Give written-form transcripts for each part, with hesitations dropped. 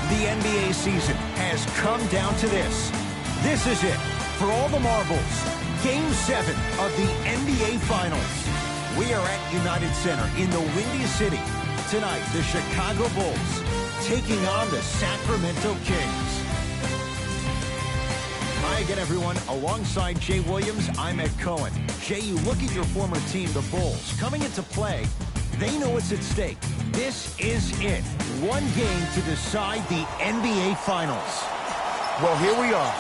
The NBA season has come down to this. This is it for all the marbles. Game 7 of the NBA Finals. We are at United Center in the Windy City. Tonight, the Chicago Bulls taking on the Sacramento Kings. Hi again, everyone. Alongside Jay Williams, I'm Ed Cohen. Jay, you look at your former team, the Bulls, coming into play. They know what's at stake. This is it. One game to decide the NBA Finals. Well, here we are.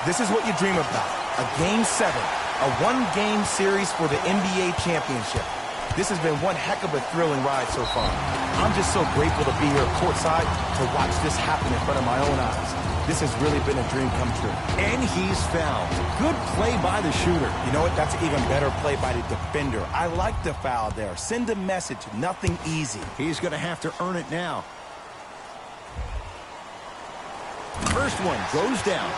This is what you dream about. A Game 7. A one-game series for the NBA Championship. This has been one heck of a thrilling ride so far. I'm just so grateful to be here courtside to watch this happen in front of my own eyes. This has really been a dream come true. And he's fouled. Good play by the shooter. You know what? That's an even better play by the defender. I like the foul there. Send a message. Nothing easy. He's going to have to earn it now. First one goes down.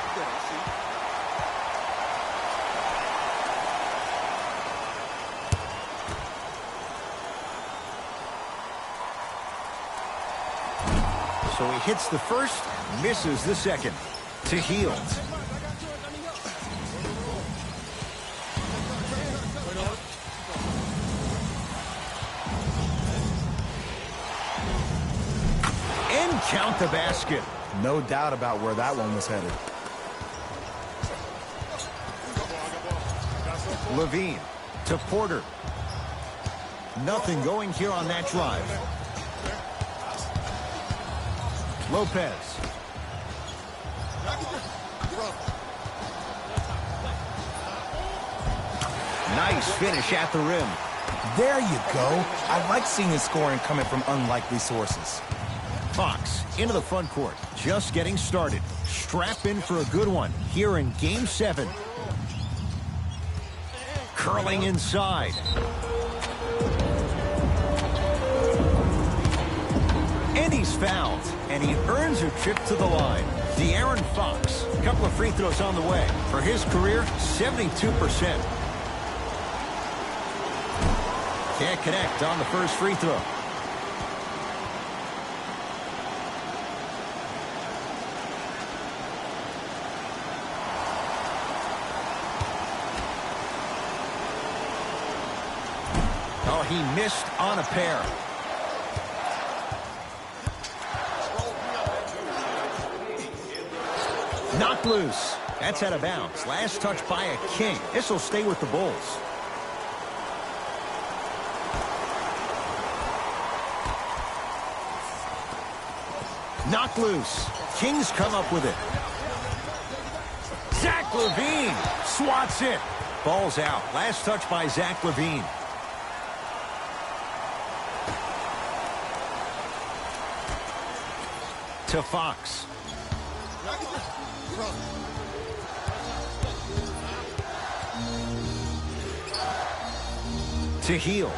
So he hits the first, misses the second. To Hield. And count the basket. No doubt about where that one was headed. Levine to Porter. Nothing going here on that drive. Lopez. Nice finish at the rim. There you go. I like seeing his scoring coming from unlikely sources. Fox into the front court. Just getting started. Strap in for a good one here in Game 7. Curling inside. And he's fouled. And he earns a trip to the line. De'Aaron Fox. A couple of free throws on the way. For his career, 72%. Can't connect on the first free throw. Oh, he missed on a pair. Knocked loose. That's out of bounds. Last touch by a King. This will stay with the Bulls. Knocked loose. Kings come up with it. Zach LaVine swats it. Ball's out. Last touch by Zach LaVine. To Fox. To Hield.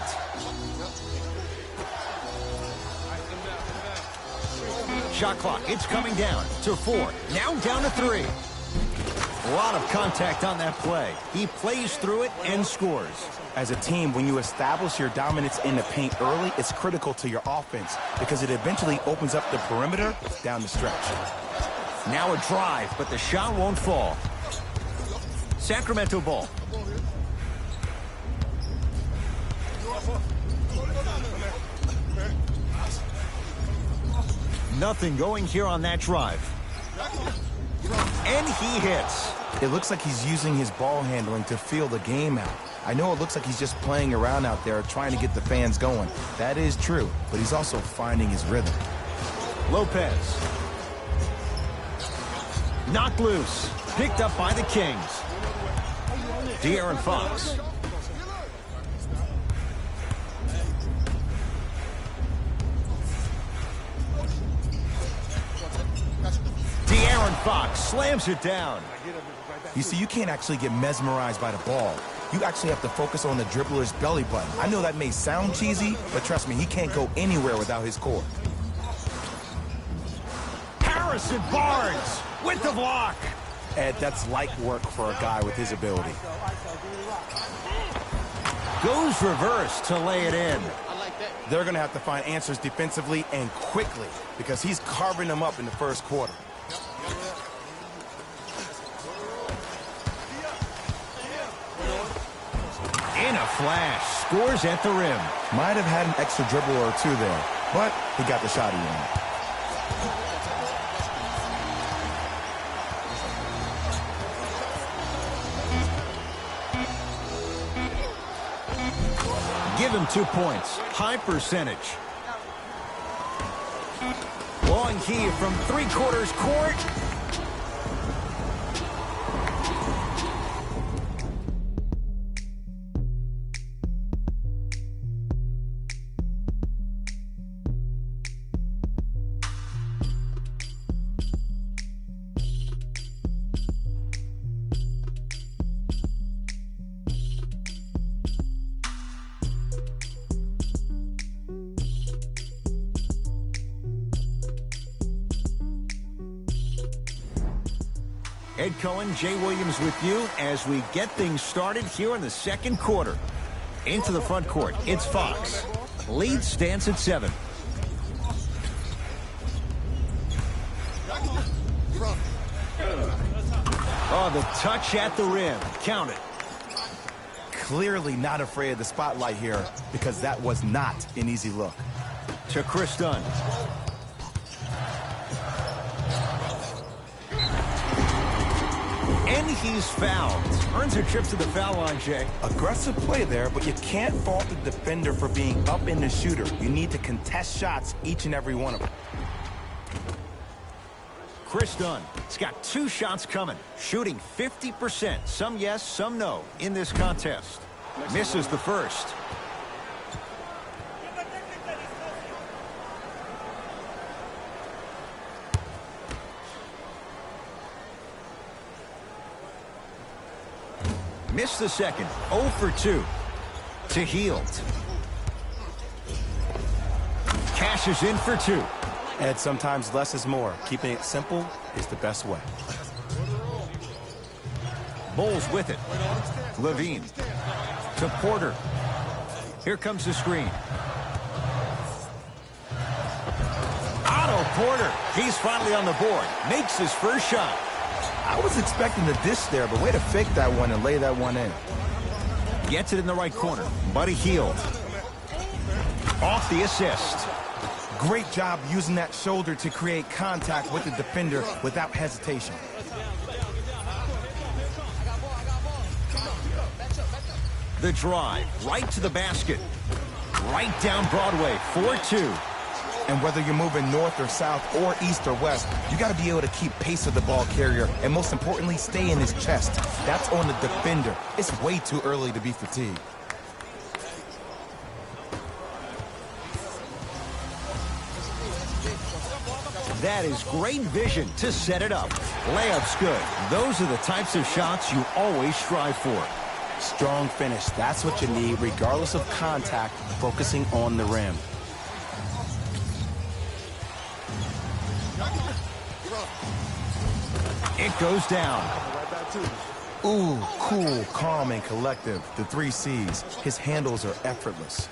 Shot clock, it's coming down to 4. Now down to 3. A lot of contact on that play. He plays through it and scores. As a team, when you establish your dominance in the paint early, it's critical to your offense because it eventually opens up the perimeter down the stretch. Now a drive, but the shot won't fall. Sacramento ball. Nothing going here on that drive. And he hits. It looks like he's using his ball handling to feel the game out. I know it looks like he's just playing around out there trying to get the fans going. That is true, but he's also finding his rhythm. Lopez. Knocked loose. Picked up by the Kings. De'Aaron Fox. De'Aaron Fox slams it down. You see, you can't actually get mesmerized by the ball. You actually have to focus on the dribbler's belly button. I know that may sound cheesy, but trust me, he can't go anywhere without his core. Harrison Barnes with the block. Ed, that's light work for a guy with his ability. Goes reverse to lay it in. They're going to have to find answers defensively and quickly because he's carving them up in the first quarter. In a flash, scores at the rim. Might have had an extra dribble or two there, but he got the shot he wanted. Give him 2 points. High percentage. Long key from 3/4 court. Ed Cohen, Jay Williams with you as we get things started here in the second quarter. Into the front court, it's Fox. Lead stands at 7. Oh, the touch at the rim. Count it. Clearly not afraid of the spotlight here because that was not an easy look. To Chris Dunn. And he's fouled. Earns a trip to the foul line, Jay. Aggressive play there, but you can't fault the defender for being up in the shooter. You need to contest shots, each and every one of them. Chris Dunn. He's got 2 shots coming. Shooting 50%. Some yes, some no in this contest. Misses the first. Missed the second. 0 for 2. To Hield. Cashes in for 2. Ed, sometimes less is more. Keeping it simple is the best way. Bulls with it. LaVine. To Porter. Here comes the screen. Otto Porter. He's finally on the board. Makes his first shot. I was expecting the dish there, but way to fake that one and lay that one in. Gets it in the right corner. Buddy Hield. Off the assist. Great job using that shoulder to create contact with the defender without hesitation. The drive. Right to the basket. Right down Broadway. 4-2. And whether you're moving north or south or east or west, you got to be able to keep pace with the ball carrier and most importantly, stay in his chest. That's on the defender. It's way too early to be fatigued. That is great vision to set it up. Layup's good. Those are the types of shots you always strive for. Strong finish. That's what you need, regardless of contact, focusing on the rim. It goes down. Ooh, cool, calm, and collective. The 3 C's. His handles are effortless.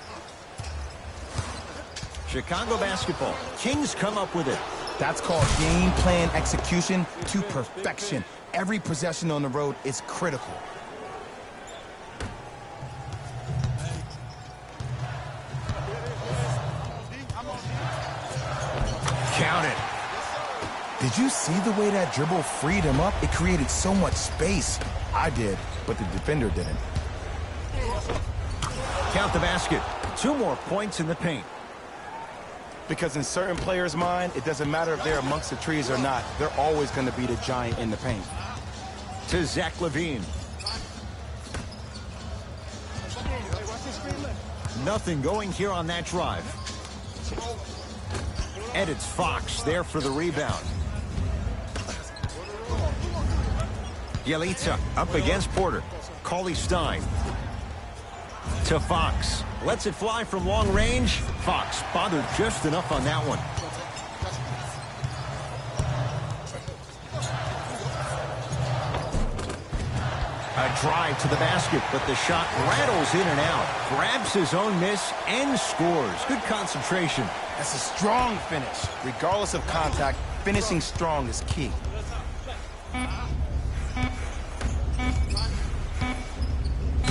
Chicago basketball. Kings come up with it. That's called game plan execution to perfection. Every possession on the road is critical. Count it. Did you see the way that dribble freed him up? It created so much space. I did, but the defender didn't. Count the basket. 2 more points in the paint. Because in certain players' mind, it doesn't matter if they're amongst the trees or not. They're always going to be the giant in the paint. To Zach LaVine. Nothing going here on that drive. And it's Fox there for the rebound. Yelitsa up against Porter. Cauley-Stein. To Fox. Lets it fly from long range. Fox bothered just enough on that one. A drive to the basket, but the shot rattles in and out. Grabs his own miss and scores. Good concentration. That's a strong finish. Regardless of contact, finishing strong is key.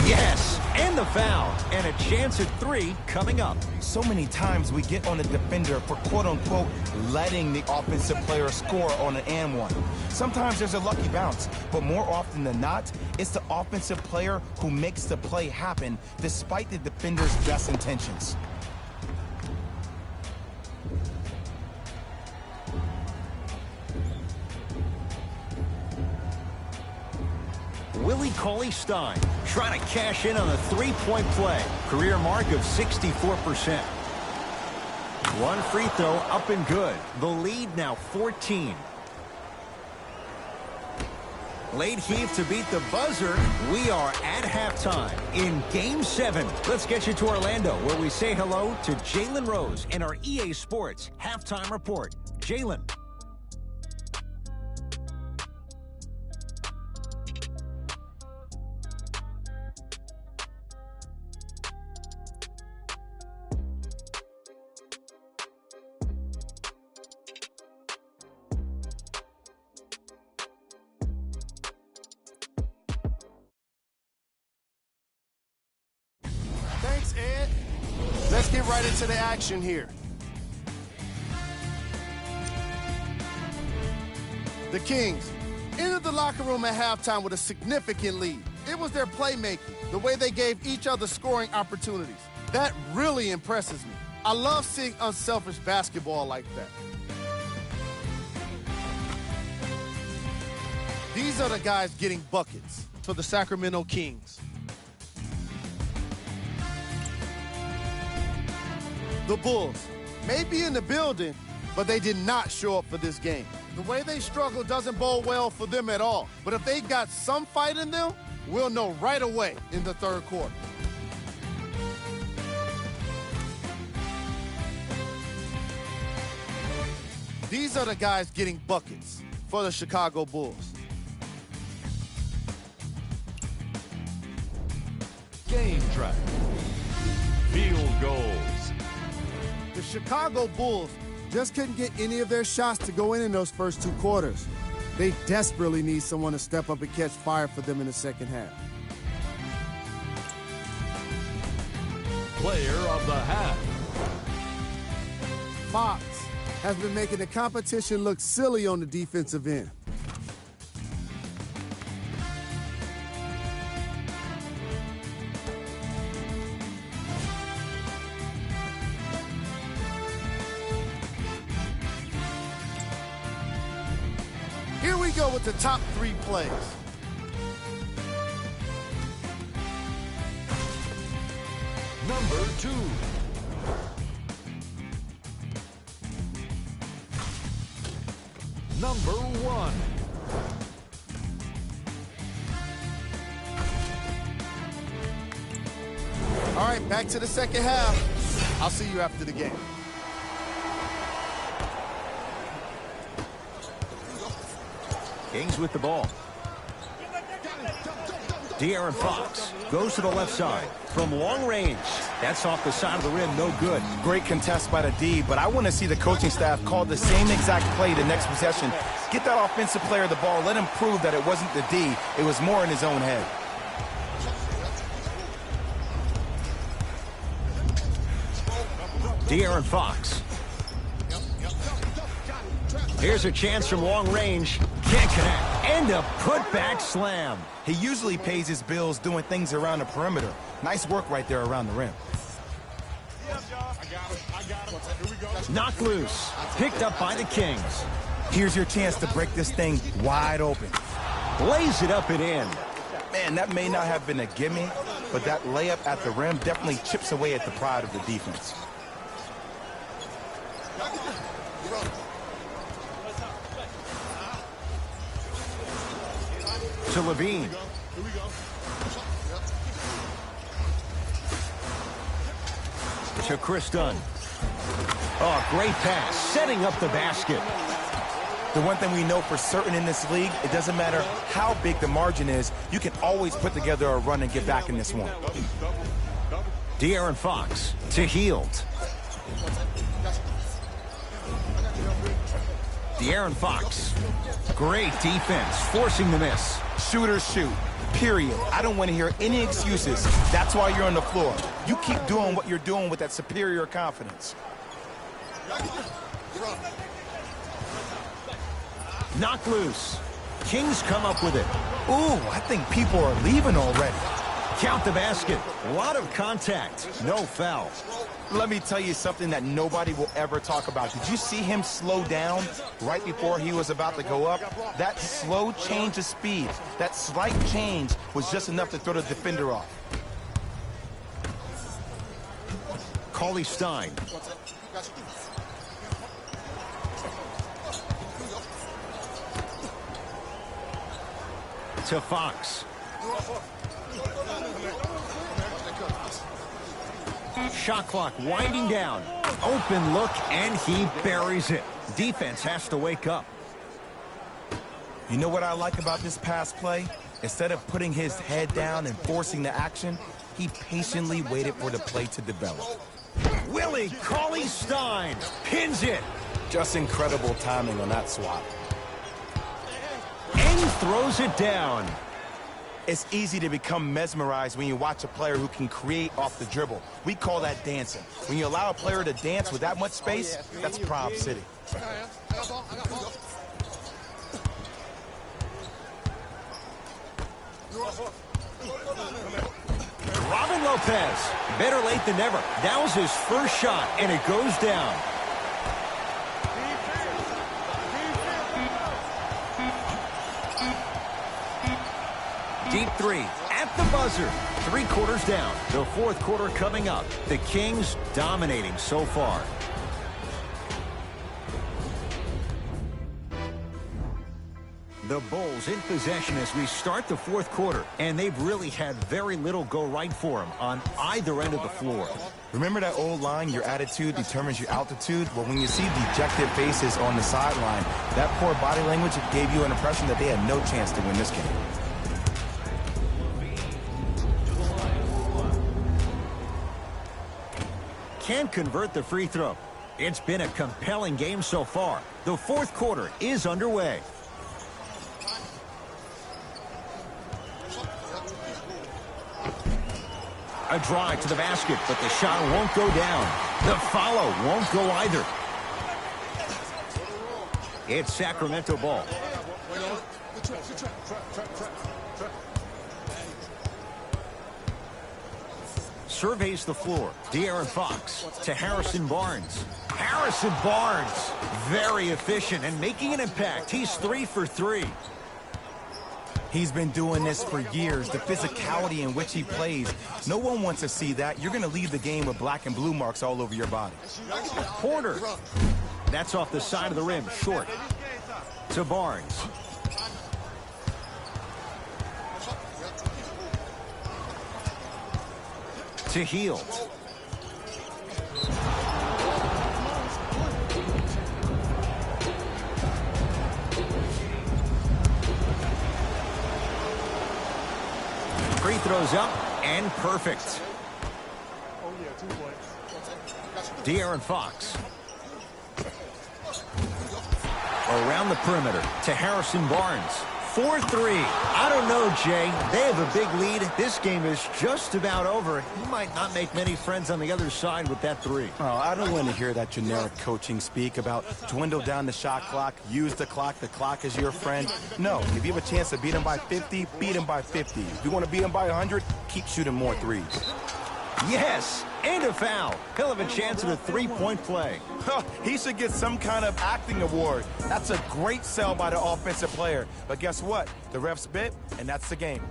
Yes, and the foul. And a chance at 3 coming up. So many times we get on the defender for quote-unquote letting the offensive player score on an and one. Sometimes there's a lucky bounce, but more often than not, it's the offensive player who makes the play happen despite the defender's best intentions. Willie Cauley-Stein trying to cash in on a 3-point play. Career mark of 64%. 1 free throw up and good. The lead now 14. Late heave to beat the buzzer. We are at halftime in Game 7. Let's get you to Orlando, where we say hello to Jalen Rose in our EA Sports Halftime Report. Jalen. Thanks, Ed. Let's get right into the action here. The Kings entered the locker room at halftime with a significant lead. It was their playmaking, the way they gave each other scoring opportunities. That really impresses me. I love seeing unselfish basketball like that. These are the guys getting buckets for the Sacramento Kings. The Bulls may be in the building, but they did not show up for this game. The way they struggle doesn't bode well for them at all. But if they got some fight in them, we'll know right away in the third quarter. These are the guys getting buckets for the Chicago Bulls. Game track. Field goals. The Chicago Bulls just couldn't get any of their shots to go in those first 2 quarters. They desperately need someone to step up and catch fire for them in the second half. Player of the half. Fox has been making the competition look silly on the defensive end. go with the top 3 plays. Number 2. Number 1. All right, back to the second half. I'll see you after the game. Kings with the ball. De'Aaron Fox goes to the left side from long range. That's off the side of the rim, no good. Great contest by the D, but I want to see the coaching staff call the same exact play the next possession. Get that offensive player the ball. Let him prove that it wasn't the D. It was more in his own head. De'Aaron Fox. Here's a chance from long range. Can't connect. And a putback slam. He usually pays his bills doing things around the perimeter. Nice work right there around the rim. Knocked loose. Picked up by the Kings. Here's your chance to break this thing wide open. Lays it up and in. Man, that may not have been a gimme, but that layup at the rim definitely chips away at the pride of the defense. To Levine. To Chris Dunn. Oh, great pass. Setting up the basket. The one thing we know for certain in this league, it doesn't matter how big the margin is, you can always put together a run and get back in this one. De'Aaron Fox to Hield. De'Aaron Fox. Great defense, forcing the miss. Shooters shoot, period. I don't want to hear any excuses. That's why you're on the floor. You keep doing what you're doing with that superior confidence. Knocked loose. Kings come up with it. Ooh, I think people are leaving already. Count the basket. A lot of contact. No foul. Let me tell you something that nobody will ever talk about. Did you see him slow down right before he was about to go up? That slow change of speed, that slight change was just enough to throw the defender off. Cauley Stein. To Fox. Shot clock winding down. Open look, and he buries it. Defense has to wake up. You know what I like about this pass play? Instead of putting his head down and forcing the action, he patiently waited for the play to develop. Willie Cauley Stein pins it. Just incredible timing on that swat. And throws it down. It's easy to become mesmerized when you watch a player who can create off the dribble. We call that dancing. When you allow a player to dance with that much space, that's Prob City. Robin Lopez. Better late than never. That was his first shot, and it goes down. Deep three at the buzzer. 3 quarters down. The 4th quarter coming up. The Kings dominating so far. The Bulls in possession as we start the 4th quarter, and they've really had very little go right for them on either end of the floor. Remember that old line, your attitude determines your altitude? Well, when you see dejected faces on the sideline, that poor body language gave you an impression that they had no chance to win this game. Can't convert the free throw. It's been a compelling game so far. The 4th quarter is underway. A drive to the basket, but the shot won't go down. The follow won't go either. It's Sacramento ball. Surveys the floor. De'Aaron Fox to Harrison Barnes. Harrison Barnes, very efficient and making an impact. He's 3 for 3. He's been doing this for years. The physicality in which he plays, no one wants to see that. You're going to leave the game with black and blue marks all over your body. Porter. That's off the side of the rim, short. To Barnes. To Hield. Free throws up and perfect. De'Aaron Fox. Around the perimeter to Harrison Barnes. 4-3. I don't know, Jay. They have a big lead. This game is just about over. He might not make many friends on the other side with that 3. Oh, I don't want to hear that generic coaching speak about dwindle down the shot clock, use the clock is your friend. No, if you have a chance to beat him by 50, beat him by 50. If you want to beat him by 100, keep shooting more threes. Yes, and a foul. He'll have a chance at a three-point play. He should get some kind of acting award. That's a great sell by the offensive player. But guess what? The refs bit, and that's the game.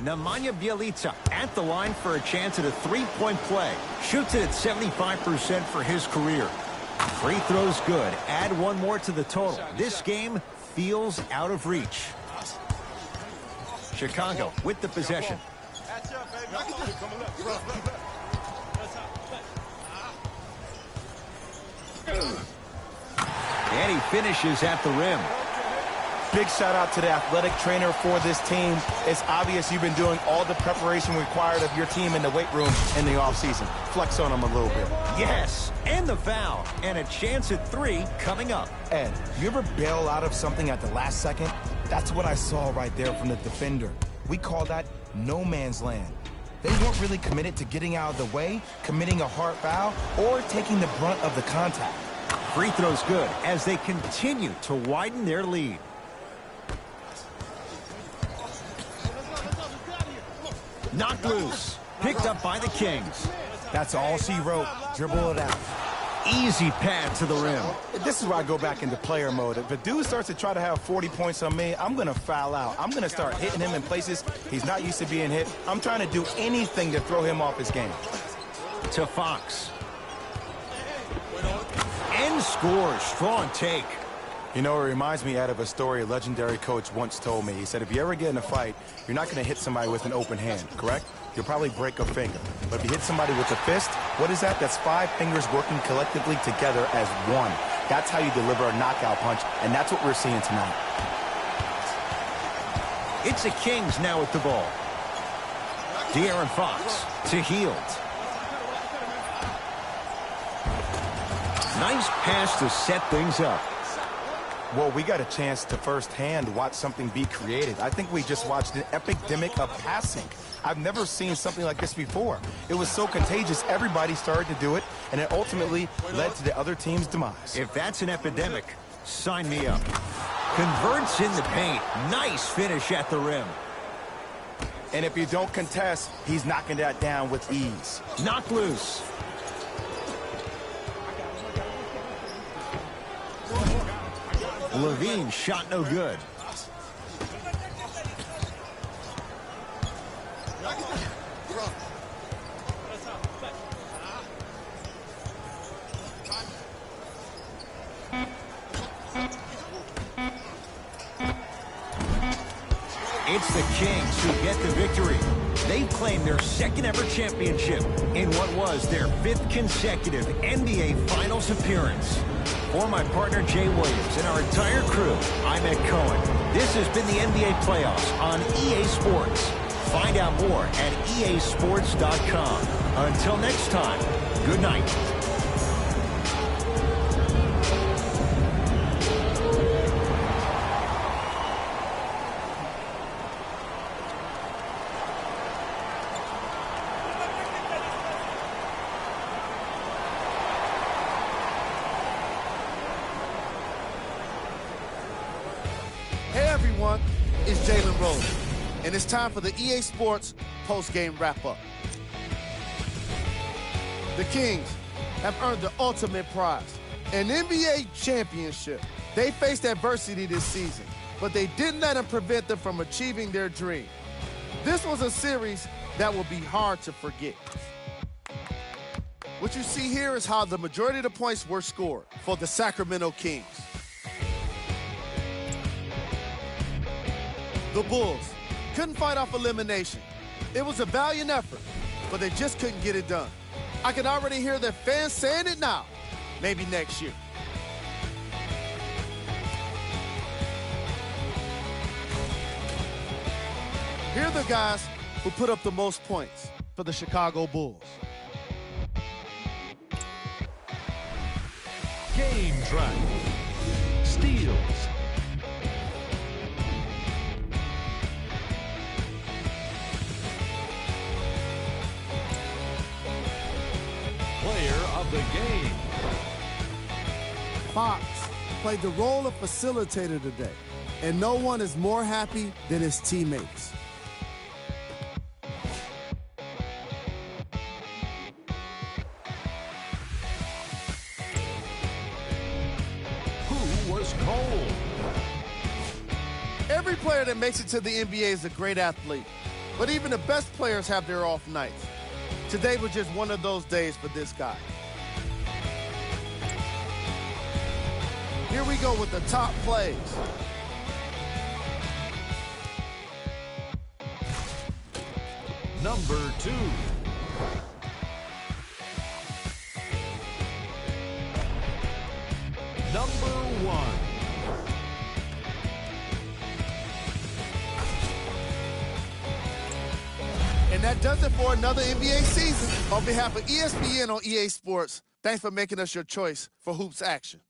Nemanja Bjelica at the line for a chance at a three-point play. Shoots it at 75% for his career. Free throws good. Add one more to the total. This game feels out of reach. Chicago with the possession. And he finishes at the rim. Big shout out to the athletic trainer for this team. It's obvious you've been doing all the preparation required of your team in the weight room in the offseason. Flex on them a little bit. Yes, and the foul. And a chance at 3 coming up. Ed, you ever bail out of something at the last second? That's what I saw right there from the defender. We call that no man's land. They weren't really committed to getting out of the way, committing a hard foul, or taking the brunt of the contact. Free throws good as they continue to widen their lead. Knocked loose. Picked up by the Kings. That's all she wrote. Dribble it out. Easy pad to the rim. This is where I go back into player mode. If a dude starts to try to have 40 points on me, I'm going to foul out. I'm going to start hitting him in places he's not used to being hit. I'm trying to do anything to throw him off his game. To Fox. And scores. Strong take. You know, it reminds me out of a story a legendary coach once told me. He said, if you ever get in a fight, you're not going to hit somebody with an open hand, correct? You'll probably break a finger. But if you hit somebody with a fist, what is that? That's 5 fingers working collectively together as one. That's how you deliver a knockout punch, and that's what we're seeing tonight. It's the Kings now with the ball. De'Aaron Fox to Hield. Nice pass to set things up. Well, we got a chance to firsthand watch something be created. I think we just watched an epidemic of passing. I've never seen something like this before. It was so contagious, everybody started to do it, and it ultimately led to the other team's demise. If that's an epidemic, sign me up. Converts in the paint. Nice finish at the rim. And if you don't contest, he's knocking that down with ease. Knocked loose. Levine shot no good. It's the Kings who get the victory. They claim their second ever championship in what was their 5th consecutive NBA Finals appearance. For my partner Jay Williams and our entire crew, I'm Ed Cohen. This has been the NBA Playoffs on EA Sports. Find out more at easports.com. Until next time, good night. It's Jalen Rose, and it's time for the EA Sports post-game wrap-up. The Kings have earned the ultimate prize, an NBA championship. They faced adversity this season, but they didn't let it prevent them from achieving their dream. This was a series that will be hard to forget. What you see here is how the majority of the points were scored for the Sacramento Kings. The Bulls couldn't fight off elimination. It was a valiant effort, but they just couldn't get it done. I can already hear their fans saying it now. Maybe next year. Here are the guys who put up the most points for the Chicago Bulls. Game track. Steals. Player of the game. Fox played the role of facilitator today, and no one is more happy than his teammates. Who was cold? Every player that makes it to the NBA is a great athlete, but even the best players have their off nights. Today was just one of those days for this guy. Here we go with the top plays. Number 2. Number 1. And that does it for another NBA season. On behalf of ESPN on EA Sports, thanks for making us your choice for hoops action.